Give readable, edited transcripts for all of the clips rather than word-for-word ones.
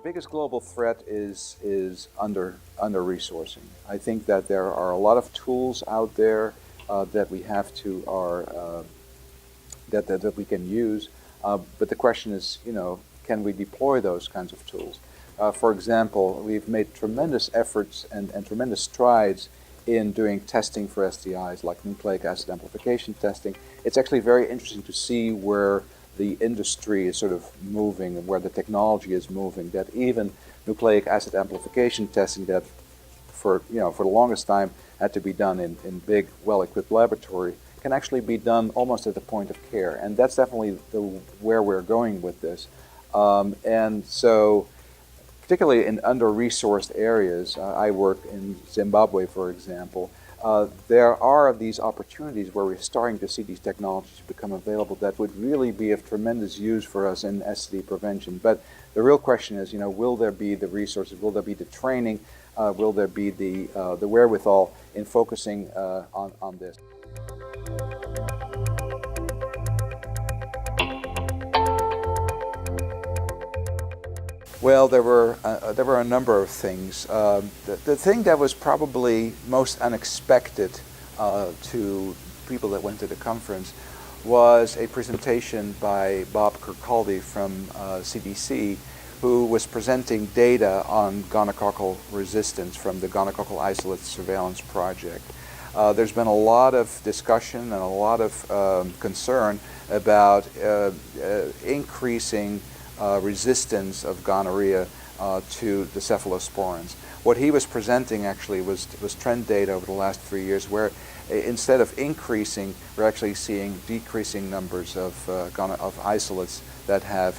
biggest global threat is under resourcing. I think that there are a lot of tools out there that we have to that we can use, but the question is, can we deploy those kinds of tools? For example, we've made tremendous efforts and tremendous strides in doing testing for STIs, like nucleic acid amplification testing. It's actually very interesting to see where the industry is sort of moving and where the technology is moving, that even nucleic acid amplification testing that for the longest time had to be done in big, well-equipped laboratory can actually be done almost at the point of care. And that's definitely where we're going with this. And so, particularly in under-resourced areas, I work in Zimbabwe, for example, there are these opportunities where we're starting to see these technologies become available that would really be of tremendous use for us in STD prevention. But the real question is, will there be the resources, will there be the training, will there be the wherewithal in focusing on this? Well, there were a number of things. The thing that was probably most unexpected to people that went to the conference was a presentation by Bob Kirkcaldy from CDC, who was presenting data on gonococcal resistance from the gonococcal isolate surveillance project. There's been a lot of discussion and a lot of concern about increasing resistance of gonorrhea to the cephalosporins. What he was presenting actually was trend data over the last 3 years, where instead of increasing, we're actually seeing decreasing numbers of isolates that have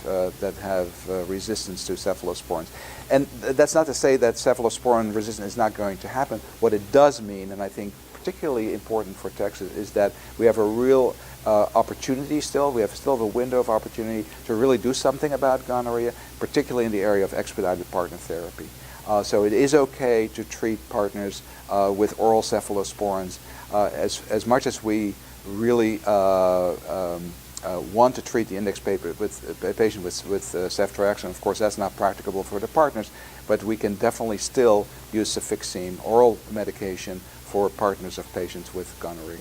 resistance to cephalosporins. And that's not to say that cephalosporin resistance is not going to happen. What it does mean, and I think particularly important for Texas, is that we have a real opportunity still. We have still a window of opportunity to really do something about gonorrhea, particularly in the area of expedited partner therapy. So it is okay to treat partners with oral cephalosporins. As much as we really want to treat the index patient with ceftriaxone, of course that's not practicable for the partners, but we can definitely still use cefixime, oral medication, for partners of patients with gonorrhea.